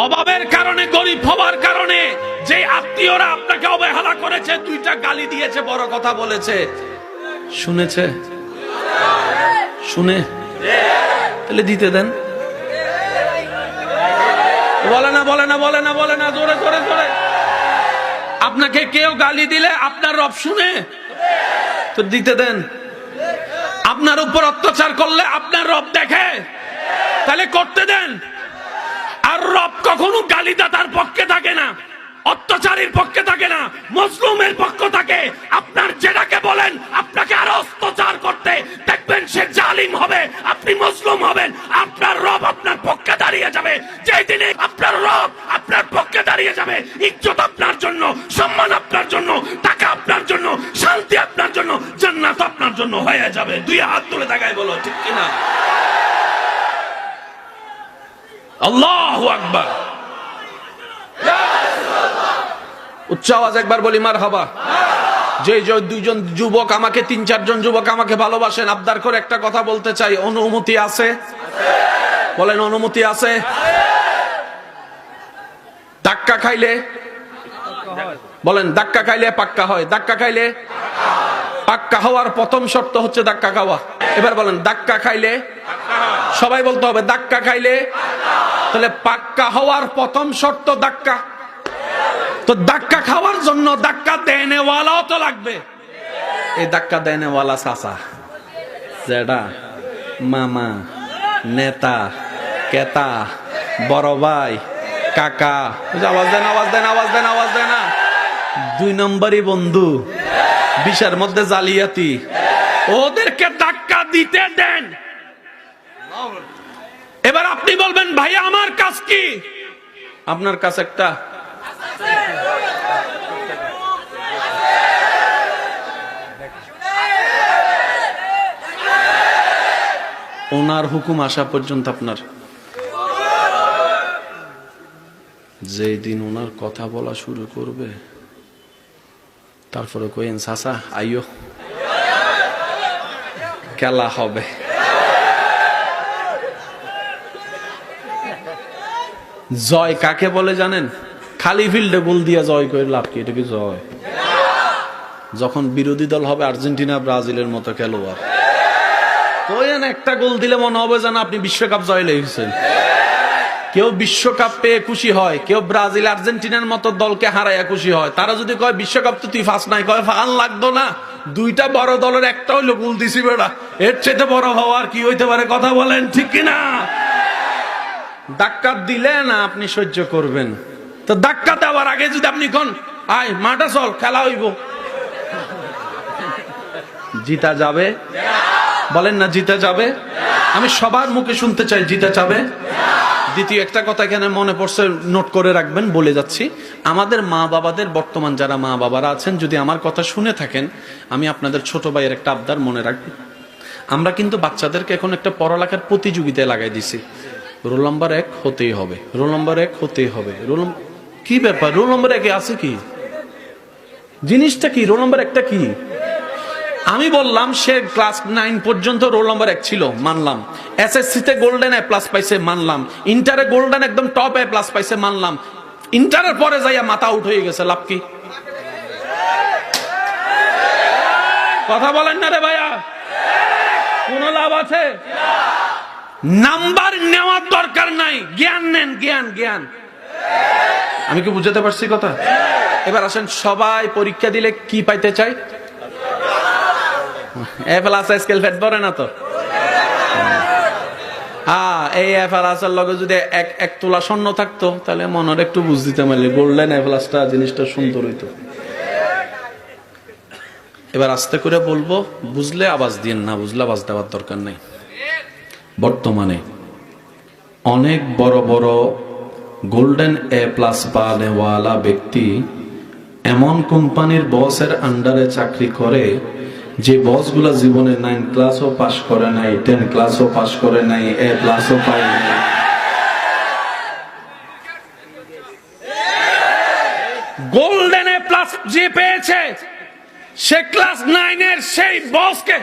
অভাবের কারণে, গরিব হওয়ার কারণে যে আত্মীয়রা আপনাকে অবহেলা করেছে, দুইটা গালি দিয়েছে, বড় কথা বলেছে, শুনেছে? শুনে তাহলে দিতে দেন। বলে না, বলে না, বলে না, বলে না, জোরে জোরে জোরে। আপনাকে কেউ গালি দিলে আপনার রব শুনে তো দিতে দেন। আপনার উপর অত্যাচার করলে আপনার রব দেখে, তাহলে করতে দেন। আর রব কখনো গালিদাতার পক্ষে থাকে না, অত্যাচারীর পক্ষে থাকে না, মজলুমের পক্ষে থাকে। আপনার যেটাকে বলেন আপনাকে আরো অত্যাচার করতে, দেখবেন সে জালিম হবে, আপনি মজলুম হবেন, আপনার রব আপনার পক্ষে দাঁড়িয়ে যাবে। যেই দিনে আপনার রব আপনার পক্ষে দাঁড়িয়ে যাবে, ইজ্জত আপনার জন্য, সম্মান আপনার জন্য, টাকা আপনার জন্য, শান্তি আপনার জন্য, জান্নাত আপনার জন্য হয়ে যাবে। দুই হাত তুলে তাকায় বলো ঠিক কিনা? আল্লাহু আকবার। উচ্চ আওয়াজ একবার বলি মারহাবা। যে দুইজন যুবক আমাকে, 3-4 জন যুবক আমাকে ভালোবাসেন, আবদার করে একটা কথা বলতে চাই। অনুমতি আছে? বলেন অনুমতি আছে? ধাক্কা খাইলে বলেন, ধাক্কা খাইলে পাক্কা হয়। ধাক্কা খাইলে পাক্কা হওয়ার প্রথম শর্ত হচ্ছে ধাক্কা খাওয়া। এবার বলেন ধাক্কা খাইলে, সবাই বলতে হবে ধাক্কা খাইলে। তাহলে পাক্কা হওয়ার প্রথম শর্ত ধাক্কা। তো ধাক্কা খাওয়ার জন্য ধাক্কা দেনেওয়ালাও তো লাগবে। এই ধাক্কা দেনেওয়ালা চাচা, জেডা, মামা, নেতা, কেতা, বড় ভাই, কাকা, আওয়াজ দেন, আওয়াজ দেন, আওয়াজ দেন, আওয়াজ দেন না। 2 নম্বরই বন্ধু, বিষের মধ্যে জালিয়াতি, ওদেরকে ধাক্কা দিতে দেন। এবার আপনি বলবেন ভাইয়া আমার কাজ কি? আপনার কাছে একটা, ওনার হুকুম আসা পর্যন্ত আপনার, যেই দিন ওনার কথা বলা শুরু করবে তারপরে কইেন চাচা আইও, খেলা হবে। জয় কাকে বলে জানেন? খালি ফিল্ডে গোল দিয়া জয় করে লাভ কি? এটা কি জয়? যখন বিরোধী দল হবে আর্জেন্টিনা, ব্রাজিলের মতো খেলোয়াড়, কইেন একটা গোল দিলে মনে হবে যেন আপনি বিশ্বকাপ জয় লেগেছেন। কেউ বিশ্বকাপ পেয়ে খুশি হয়, কেউ ব্রাজিল, আর্জেন্টিনার মতো দলকে হারাইয়া খুশি হয়। তারা যদি কয় বিশ্বকাপ তো তুই ফার্স্ট নাই, কয় ফান লাগতো না, দুইটা বড় দলের একটা হইলো গোল দিছি বেড়া, এর চেয়ে বড় হওয়ার কি হইতে পারে? কথা বলেন ঠিক কিনা? ধাক্কা দিলে না আপনি সহ্য করবেন। তো ধাক্কা দেওয়ার আগে যদি আপনি কোন আয় মাঠে চল, খেলা হইব, জিতা যাবে? বলেন না জিতা যাবে? আমি সবার মুখে শুনতে চাই জিতা যাবে। দ্বিতীয় একটা কথা এখানে মনে পড়ছে, নোট করে রাখবেন, বলে যাচ্ছি। আমাদের মা বাবাদের, বর্তমান যারা মা বাবারা আছেন, যদি আমার কথা শুনে থাকেন, আমি আপনাদের ছোট ভাইয়ের একটা আবদার মনে রাখবেন। আমরা কিন্তু বাচ্চাদেরকে এখন একটা পড়ালেখার প্রতিযোগিতায় লাগাই দিছি। রোল নাম্বার 1 হতেই হবে, রোল নাম্বার 1 হতেই হবে। কি ব্যাপার? রোল নাম্বার 1 আছে কি জিনিসটা? কি রোল নাম্বার 1টা কি? আমি বললাম সে ক্লাস 9 পর্যন্ত রোল নাম্বার 1 ছিল, মানলাম। এসএসসি তে গোল্ডেন এ প্লাস পাইছে, মানলাম। ইন্টারে গোল্ডেন একদম টপ এ প্লাস পাইছে, মানলাম। ইন্টারের পরে যাইয়া মাথা আউট হয়ে গেছে, লাভ কি? কথা বলেন না রে ভাইয়া, কোন লাভ আছে? নাম্বার নেওয়ার দরকার নাই, জ্ঞান নেন, জ্ঞান, জ্ঞান। আমি কি বুঝাতে পারছি কথা? এবার আসেন, সবাই পরীক্ষা দিলে কি পাইতে চাই? এ প্লাস স্কেল ফেট পড়ে না তো? হ্যাঁ, এই এ প্লাসের লগে যদি এক তোলা স্বর্ণ থাকতো তাহলে মনের একটু বুঝ দিতে পারলে গোল্ডেন এ প্লাসটা জিনিসটা সুন্দর হইতো। এবার আস্তে করে বলবো, বুঝলে আওয়াজ দিন, না বুঝলে আওয়াজ দেওয়ার দরকার নাই। বর্তমানে অনেক বড় বড় গোল্ডেন এ প্লাস পাওয়ালা ব্যক্তি এমন কোম্পানির বসের আন্ডারে চাকরি করে যে বসগুলা জীবনে 9 ক্লাসও পাস করে নাই, 10 ক্লাসও পাস করে নাই, এ প্লাসও পায় নাই। গোল্ডেন এ প্লাস যে পেয়েছে সে ক্লাস 9 এর সেই বসকে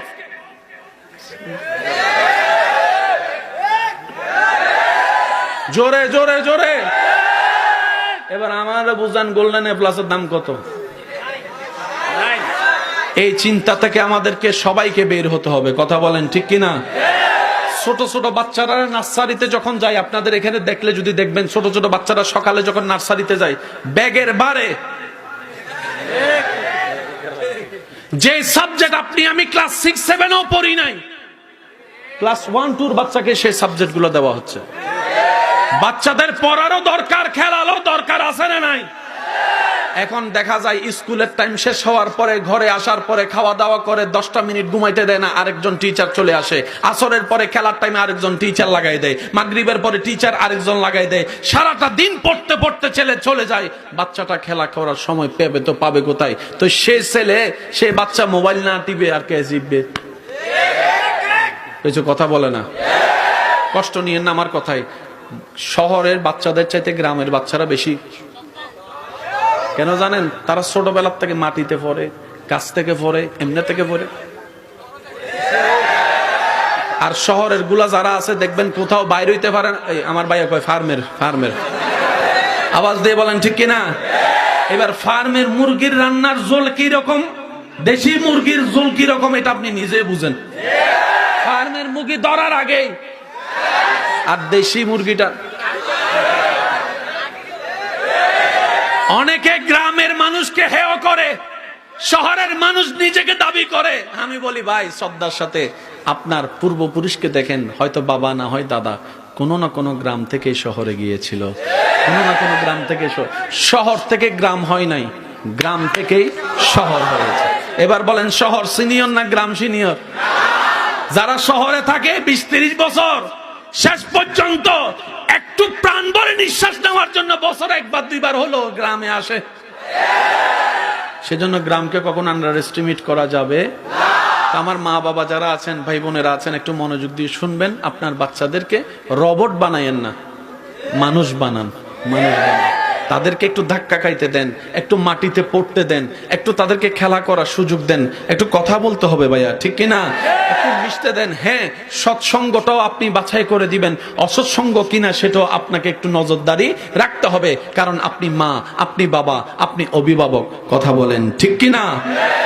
জোরে জোরে জোরে এবার আমার বুঝান গোল্ডেন এ প্লাসের দাম কত? এই চিন্তা থেকে আমাদেরকে সবাইকে বের হতে হবে। কথা বলেন ঠিক কিনা? ছোট ছোট বাচ্চারা নার্সারিতে যখন যায়, আপনাদের এখানে দেখলে যদি দেখবেন, ছোট ছোট বাচ্চারা সকালে যখন নার্সারিতে যায়, ব্যাগের বারে যে সাবজেক্ট আপনি আমি ক্লাস 6-7 ও পড়ি নাই, ক্লাস 1-2 বাচ্চাকে সেই সাবজেক্ট গুলো দেওয়া হচ্ছে। বাচ্চাদের পড়ারও দরকার, খেলারও দরকার, আছে না নাই? এখন দেখা যায় স্কুলের টাইম শেষ হওয়ার পরে ঘরে আসার পরে খাওয়া দাওয়া করে 10টা মিনিট ঘুমাইতে দেয় না, আরেকজন টিচার চলে আসে। আসরের পরে খেলার টাইমে আরেকজন টিচার লাগাই দেয়, মাগরিবের পরে টিচার আরেকজন লাগাই দেয়। সারাটা দিন পড়তে পড়তে ছেলে চলে যায়, বাচ্চাটা খেলা করার সময় পাবে তো পাবে কোথায়? তো সে ছেলে, সে বাচ্চা মোবাইল না টিপে আর কে জিতবে? কিছু কথা বলে না। কষ্ট নিয়ে না আমার কথায়। শহরের বাচ্চাদের চাইতে গ্রামের বাচ্চারা বেশি। কেন জানেন? তারা ছোটবেলার থেকে মাটিতে পড়ে, গাছ থেকে পড়ে, এমনি থেকে পড়ে। আর শহরের গুলা যারা আছে দেখবেন কোথাও বাইরে হইতে পারে। আমার ভাইয়া কয় ফার্মের, ফার্মের আওয়াজ দিয়ে বলেন ঠিক কিনা? এবার ফার্মের মুরগির রান্নার ঝোল কি রকম, দেশি মুরগির ঝোল কি রকম, এটা আপনি নিজে বুঝেন। ফার্মের মুরগি ধরার আগে আর দেশি মুরগিটা। অনেকে গ্রামের মানুষকে হেয় করে, শহরের মানুষ নিজেকে দাবি করে। আমি বলি ভাই শ্রদ্ধার সাথে, আপনার পূর্বপুরুষকে দেখেন, হয়তো বাবা না হয় দাদা কোনো না কোনো গ্রাম থেকে শহরে গিয়েছিল, কোনো না কোনো গ্রাম থেকে। শহর থেকে গ্রাম হয় নাই, গ্রাম থেকেই শহর হয়েছে। এবার বলেন শহর সিনিয়র না গ্রাম সিনিয়র? যারা শহরে থাকে 20-30 বছর, শেষ পর্যন্ত একটু প্রাণ ভরে নিঃশ্বাস নেওয়ার জন্য বছরে 1-2 হলো গ্রামে আসে। সেজন্য গ্রামকে কখনো আন্ডার এস্টিমেট করা যাবে না। আমার মা বাবা যারা আছেন, ভাই বোনেরা আছেন, একটু মনোযোগ দিয়ে শুনবেন। আপনার বাচ্চাদেরকে রোবট বানায়েন না, মানুষ বানান, মানুষ বানান। তাদেরকে একটু ধাক্কা খাইতে দেন, একটু মাটিতে পড়তে দেন, একটু তাদেরকে খেলা করার সুযোগ দেন, একটু কথা বলতে হবে ভাইয়া, ঠিক কিনা? একটু মিশতে দেন। হ্যাঁ, সৎসঙ্গটাও আপনি বাছাই করে দিবেন, অসৎসঙ্গ কিনা সেটাও আপনাকে একটু নজরদারি রাখতে হবে, কারণ আপনি মা, আপনি বাবা, আপনি অভিভাবক। কথা বলেন ঠিক কিনা?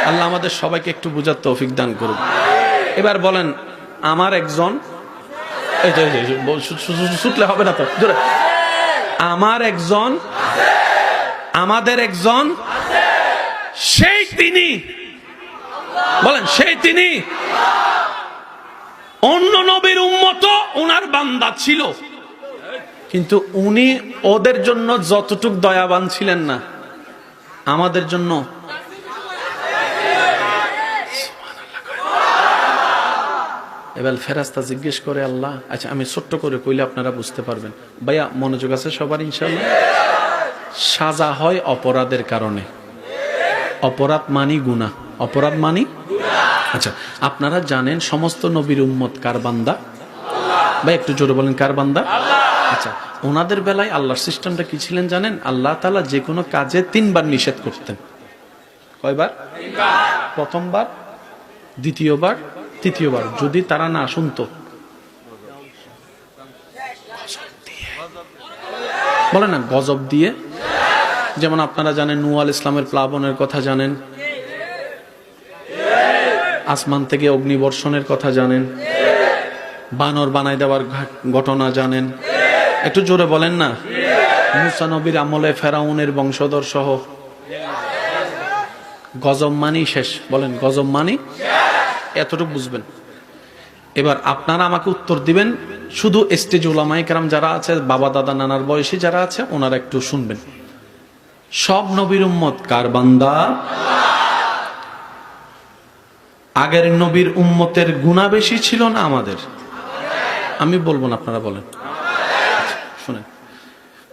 আল্লাহ আমাদের সবাইকে একটু বুঝার তৌফিক দান করুন। এবার বলেন, আমার একজন, ছুটলে হবে না তো, আমার একজন, আমাদের একজন, সেই তিনি, বলেন সেই তিনি। অন্য নবীর উম্মত ওনার বান্দা ছিল, কিন্তু উনি ওদের জন্য যতটুক দয়াবান ছিলেন না, আমাদের জন্য। এবার ফেরেশতা জিজ্ঞেস করে, আল্লাহ, আচ্ছা আমি ছোট্ট করে কইলে আপনারা বুঝতে পারবেন। ভাইয়া মনোযোগ আছে সবার ইনশাআল্লাহ? সাজা হয় অপরাধের কারণে। অপরাধ মানি গুনাহ, অপরাধ মানি। আচ্ছা, আপনারা জানেন সমস্ত নবীর উম্মত কার বান্দা? ভাই একটু জোরে বলেন, কার বান্দা? আচ্ছা, ওনাদের বেলায় আল্লাহর সিস্টেমটা কি ছিলেন জানেন? আল্লাহ তাআলা যে কোনো কাজে 3 বার নিষেধ করতেন। কয়বার? 3 বার। প্রথমবার, দ্বিতীয়বার, তৃতীয়বার। যদি তারা না শুনতো, বলে না গজব দিয়ে। যেমন আপনারা জানেন নূহ আলাইহিস সালামের প্লাবনের কথা জানেন, আসমান থেকে অগ্নিবর্ষণের কথা জানেন, বানর বানাই দেওয়ার ঘটনা জানেন। একটু জোরে বলেন না। মুসা নবীর আমলে ফেরাউনের বংশধর সহ গজব মানি শেষ। বলেন গজব মানি, এতটুকু বুঝবেন। এবার আপনারা আমাকে উত্তর দিবেন, শুধু স্টেজ উলামায়ে কেরাম যারা আছে, বাবা দাদা নানার বয়সী যারা আছে, ওনারা একটু শুনবেন। সব নবীর উম্মত কার বান্দা? আগের নবীর উম্মতের গুনাহ বেশি ছিল না আমাদের? আমি বলবো না, আপনারা বলেন। শুনেন,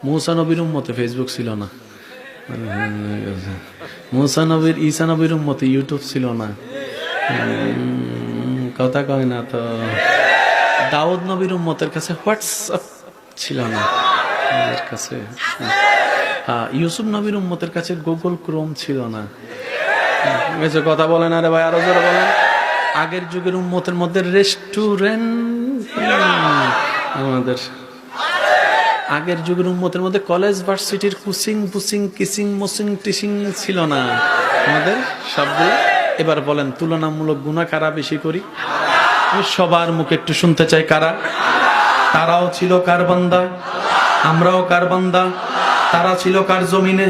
মুসা নবীর উম্মতে ফেসবুক ছিল না, মুসা নবীর, ঈসা নবীর উম্মতে ইউটিউব ছিল না, কথা কয় না তো। দাউদ নবীর উম্মতের কাছে হোয়াটসঅ্যাপ ছিল না, কাছে ইউসুফ নবীর উম্মতের কাছে গুগল ক্রোম ছিল না। কথা বলেন, আরে ভাই আরো জোরে বলেন। আগের যুগের উম্মতের মধ্যে রেস্টুরেন্ট আমাদের আগের যুগের উম্মতের মধ্যে কলেজ ভার্সিটির কুচিং পুচিং কিচিং মুচিং টিচিং ছিল না, আমাদের সবগুলো। এবার বলেন তুলনামূলক গুনাহ কারা বেশি করি? আমি সবার মুখে একটু শুনতে চাই, কারা? তারাও ছিল কার বান্দা, আমরাও কার বান্দা। তারা ছিল কার জমিনে,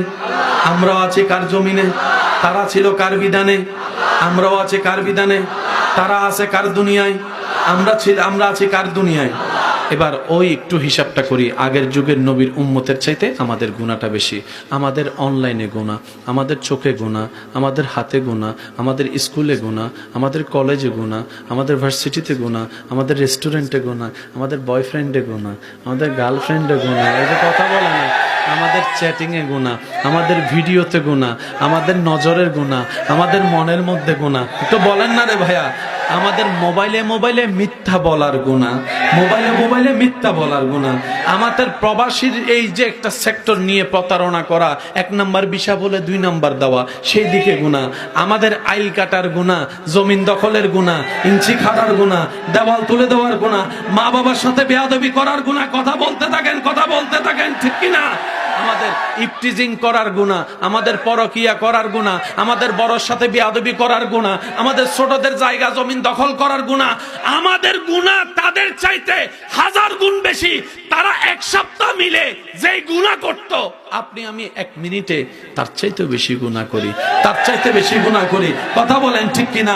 আমরাও আছি কার জমিনে। তারা ছিল কার বিধানে, আমরাও আছি কার বিধানে। তারা আছে কার দুনিয়ায়, আমরা আছি কার দুনিয়ায়। এবার ওই একটু হিসাবটা করি, আগের যুগের নবীর উম্মতের চাইতে আমাদের গুনাহটা বেশি। আমাদের অনলাইনে গুনাহ, আমাদের চোখে গুনাহ, আমাদের হাতে গুনাহ, আমাদের স্কুলে গুনাহ, আমাদের কলেজে গুনাহ, আমাদের ভার্সিটিতে গুনাহ, আমাদের রেস্টুরেন্টে গুনাহ, আমাদের বয়ফ্রেন্ডে গুনাহ, আমাদের গার্লফ্রেন্ডে গুনাহ, এই যে কথা বলে না, আমাদের চ্যাটিং এ গুনাহ, আমাদের ভিডিওতে গুনাহ, আমাদের নজরের গুনাহ, আমাদের মনের মধ্যে গুনাহ। একটু বলেন না রে ভাইয়া, আমাদের মোবাইলে মিথ্যা বলার গুনাহ, মোবাইলে মিথ্যা বলার গুনাহ, আমাদের প্রবাসীর এই যে একটা সেক্টর নিয়ে প্রতারণা করা, 1 নাম্বার ভিসা বলে 2 নাম্বার দেওয়া, সেই দিকে গুনাহ, আমাদের আইল কাটার গুনাহ, জমিন দখলের গুনাহ, ইঞ্চি খাটার গুনাহ, দেওয়াল তুলে দেওয়ার গুনাহ, মা বাবার সাথে বেয়াদবি করার গুনাহ। কথা বলতে থাকেন, ঠিক কিনা? আমাদের ইফটিজিং করার গুনাহ, আমাদের পরকিয়া করার গুনাহ, আমাদের বড়র সাথে বেয়াদবি করার গুনাহ, আমাদের ছোটদের জায়গা জমিন দখল করার গুনাহ। আমাদের গুনাহ তাদের চাইতে 1000 গুণ বেশি। তারা 1 সপ্তাহ মিলে যেই গুনাহ করত, আপনি আমি 1 মিনিটে তার চাইতে বেশি গুনাহ করি, তার চাইতে বেশি গুনাহ করি। কথা বলেন ঠিক কিনা?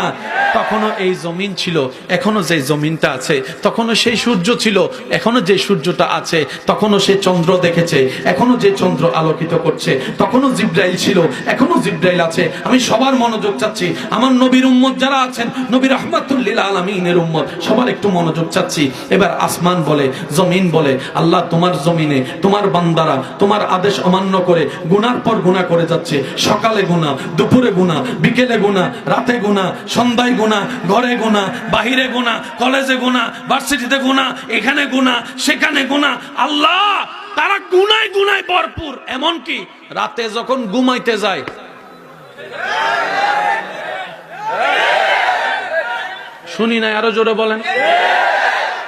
তখনও এই জমিন ছিল, এখনো যে জমিনটা আছে, তখনও সেই সূর্য ছিল, এখনো যে সূর্যটা আছে, তখনও সে চন্দ্র দেখেছে, এখনো যে চন্দ্র আলোকিত করছে, তখনও জিব্রাইল ছিল, এখনো জিব্রাইল আছে। আমি সবার মনোযোগ চাচ্ছি, আমার নবীর উম্মত যারা আছেন, নবী রাহমাতুল লিল আলামিনের উম্মত, সবার একটু মনোযোগ চাচ্ছি। এবার আসমান বলে, জমিন বলে, আল্লাহ তোমার জমিনে তোমার বান্দারা তোমার আদেশ অমান্য করে গুনার পর গুনাহ করে যাচ্ছে। সকালে গুনাহ, দুপুরে গুনাহ, বিকেলে গুনাহ, রাতে গুনাহ, সন্ধ্যায় গুনাহ, ঘরে গুনাহ, বাহিরে গুনাহ, কলেজে গুনাহ, ভার্সিটিতে গুনাহ, এখানে গুনাহ, সেখানে গুনাহ। আল্লাহ, তারা গুনায় গুনায় ভরপুর। এমন কি রাতে যখন ঘুমাইতে যায়, শুনি না, আরো জোরে বলেন।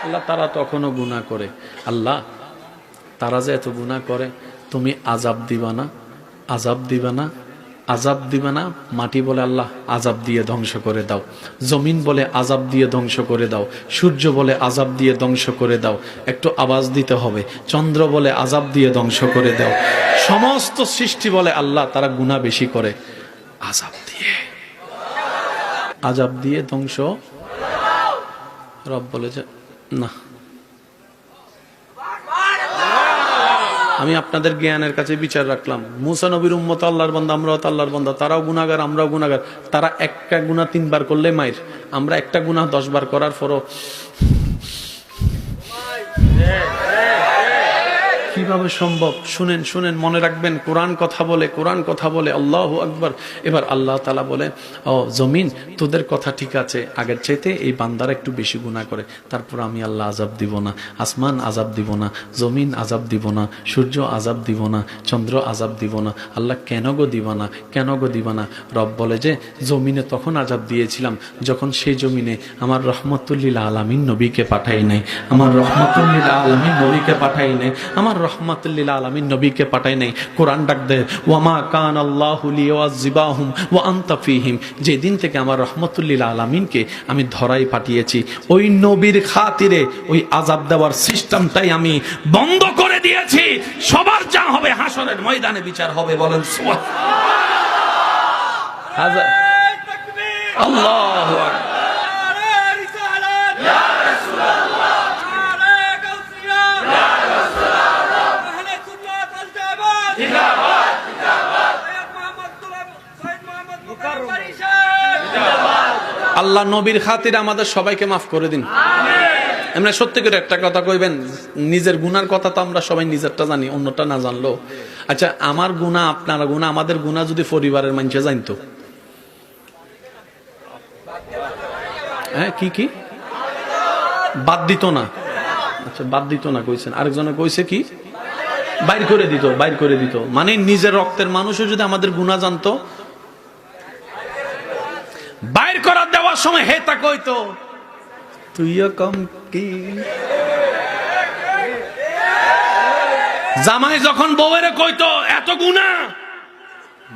আল্লাহ, তারা তখনও গুনাহ করে। আল্লাহ, তারা যে এত গুনাহ করে, তুমি আযাব দিবা না, আযাব দিবা না, আযাব দিবা না। মাটি বলে, আল্লাহ আযাব দিয়ে ধ্বংস করে দাও। জমিন বলে, আযাব দিয়ে ধ্বংস করে দাও। সূর্য বলে, আযাব দিয়ে ধ্বংস করে দাও। একটু আওয়াজ দিতে হবে। চন্দ্র বলে, আযাব দিয়ে ধ্বংস করে দাও। সমস্ত সৃষ্টি বলে, আল্লাহ তারা গুনাহ বেশি করে, আযাব দিয়ে ধ্বংস। রব বলে যে না, আমি আপনাদের জ্ঞানের কাছে বিচার রাখলাম। মুসা নবীর উম্মত আল্লাহর বান্দা, আমরাও তো আল্লাহর বান্দা। তারাও গুনাহগার, আমরাও গুনাহগার। তারা একটা গুনাহ 3 বার করলে মাইর, আমরা একটা গুনাহ 10 বার করার পরও কিভাবে সম্ভব? শুনেন, মনে রাখবেন, কোরআন কথা বলে, আল্লাহু আকবার। এবার আল্লাহ তাআলা বলে, ও জমিন, তোদের কথা ঠিক আছে, আগের চাইতে এই বান্দারা একটু বেশি গুনাহ করে, তারপর আমি আল্লাহ আযাব দিব না। আসমান আযাব দিব না, জমিন আযাব দিব না, সূর্য আযাব দিব না, চন্দ্র আযাব দিব না। আল্লাহ, কেন গো দিবা না? রব বলে যে, জমিনে তখন আযাব দিয়েছিলাম যখন সেই জমিনে আমার রহমতুল লিল আলামিন নবীকে পাঠাই নাই, আমার রহমতুল লিল আলামিন নবীকে পাঠাই নাই, আমার রহমাতুল লিল আলামিন নবীকে পাঠাই নাই। কোরআন ডাক দেয়, ওয়ামা কান আল্লাহু লিয়াযিবাহুম ওয়া আনতা ফীহিম। যেদিন থেকে আমার রহমাতুল লিল আলামিনকে আমি ধরাই পাঠিয়েছি, ওই নবীর খাতিরে ওই আযাব দেওয়ার সিস্টেমটাই আমি বন্ধ করে দিয়েছি। সবার যা হবে হাসরের ময়দানে বিচার হবে। বলেন সুবহানাল্লাহ। আল্লাহু আকবার। আল্লাহ নবীর খাতিরে আমাদের সবাইকে মাফ করে দিন। এমনি সত্যি করে একটা কথা কইবেন, নিজের গুনার কথা তো আমরা সবাই নিজেরটা জানি, অন্যটা না জানলো। আচ্ছা, আমার গুনাহ, আপনার গুনাহ, আমাদের গুনাহ যদি পরিবারের মানুষে জানতো, হ্যাঁ, কি বাদ দিত না? আচ্ছা, বাদ দিত না কইছেন। আরেকজনে কইছে কি, বাইর করে দিত। মানে নিজের রক্তের মানুষও যদি আমাদের গুনাহ জানতো, বাইর করার দেওয়ার সময় হেতা কইতো, তুইও কম কি। জামাই যখন বউয়ের কইতো এত গুনাহ,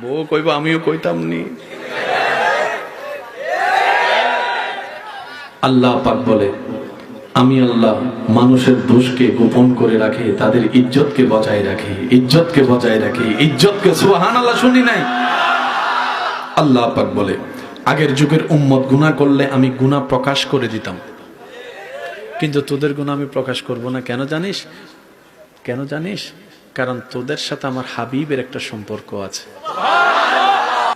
বউ কইব আমিও কইতাম নি। আল্লাহ পাক বলে আমি আল্লাহ মানুষের দোষকে গোপন করে রাখে, তাদের ইজ্জতকে বজায় রাখে, ইজ্জতকে বজায় রাখে, ইজ্জতকে। সুবহানাল্লাহ, শুনি নাই? আল্লাহ পাক বলে আগের যুগের উম্মত গুনাহ করলে আমি গুনাহ প্রকাশ করে দিতাম, কিন্তু তোদের গুনাহ আমি প্রকাশ করব না। কেন জানিস? কেন জানিস? কারণ তোদের সাথে আমার হাবিবের একটা সম্পর্ক আছে।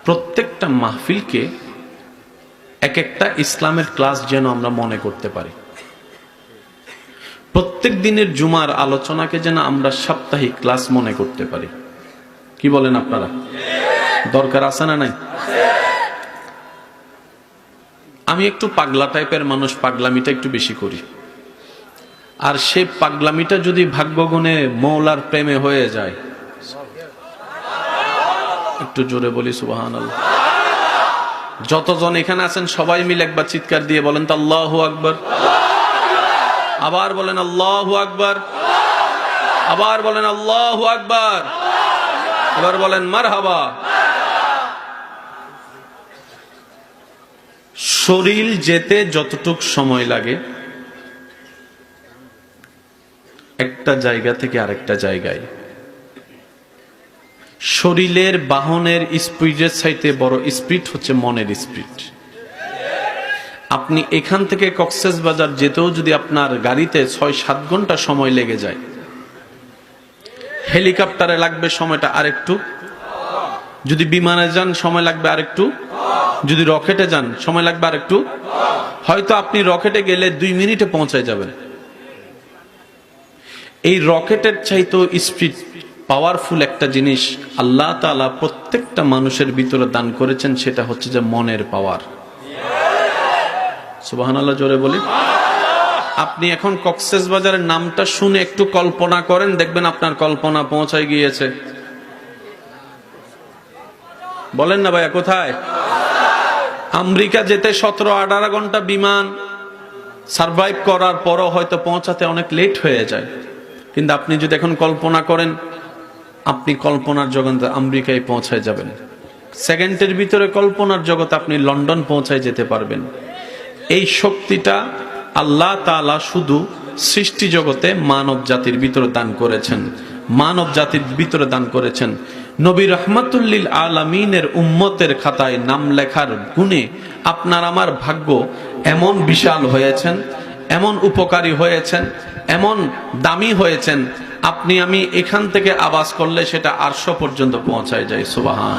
প্রত্যেকটা মাহফিলকে এক একটা ইসলামের ক্লাস যেন আমরা মনে করতে পারি, প্রত্যেক দিনের জুমার আলোচনাকে যেন আমরা সাপ্তাহিক ক্লাস মনে করতে পারি। কি বলেন আপনারা? দরকার আছে না নাই? আমি একটু পাগলা টাইপের মানুষ, পাগলামিটা একটু বেশি করি। আর সেই পাগলামিটা যদি ভাগ্যগুণে মৌলার প্রেমে হয়ে যায়, একটু জোরে বলি সুবহানাল্লাহ। যতজন এখানে আছেন সবাই মিলে একবার চিৎকার দিয়ে বলেন তো আল্লাহু আকবার। আবার বলেন আল্লাহু আকবার। আবার বলেন আল্লাহু আকবার। এবার বলেন মারহাবা। শরীর যেতে যতটুক সময় লাগে একটা জায়গা থেকে আরেকটা জায়গায়, শরীরের বাহনের স্পিডের চাইতে বড় স্পিড হচ্ছে মনের স্পিড। আপনি এখান থেকে কক্সবাজার যেতেও যদি আপনার গাড়িতে 6-7 ঘন্টা সময় লেগে যায়, হেলিকপ্টারে লাগবে সময়টা আরেকটু, যদি বিমানে যান সময় লাগবে আরেকটু, যদি রকেটে যান সময় লাগবে আরেকটু। হয়তো আপনি রকেটে গেলে 2 মিনিটে পৌঁছায় যাবেন। এই রকেটের চাইতেও স্পিড পাওয়ারফুল একটা জিনিস আল্লাহ তাআলা প্রত্যেকটা মানুষের ভিতরে দান করেছেন, সেটা হচ্ছে যে মনের পাওয়ার। সুবহানাল্লাহ, জোরে বলি। আপনি এখন কক্সবাজারের নামটা শুনে একটু কল্পনা করেন, দেখবেন আপনার কল্পনা পৌঁছায় গিয়েছে। বলেন না ভাইয়া, কোথায়? আমেরিকা যেতে 17-18 ঘন্টা বিমান সার্ভাইভ করার পরও হয়তো পৌঁছাতে অনেক লেট হয়ে যায়, কিন্তু আপনি যদি এখন কল্পনা করেন, আপনি কল্পনার জগতে আমেরিকায় পৌঁছায় যাবেন। সেকেন্ডের ভিতরে কল্পনার জগতে আপনি লন্ডন পৌঁছায় যেতে পারবেন। এই শক্তিটা আল্লাহ তাআলা শুধু সৃষ্টি জগতে মানব জাতির ভিতরে দান করেছেন, মানব জাতির ভিতরে দান করেছেন। নবী রাহমাতুল লিল আলামিনের উম্মতের খাতায় নাম লেখার গুণে আপনার আমার ভাগ্য এমন বিশাল হয়েছেন, এমন উপকারী হয়েছেন, এমন দামি হয়েছেন, আপনি আমি এখান থেকে আওয়াজ করলে সেটা আরশ পর্যন্ত পৌঁছায় যায়। সুবহান।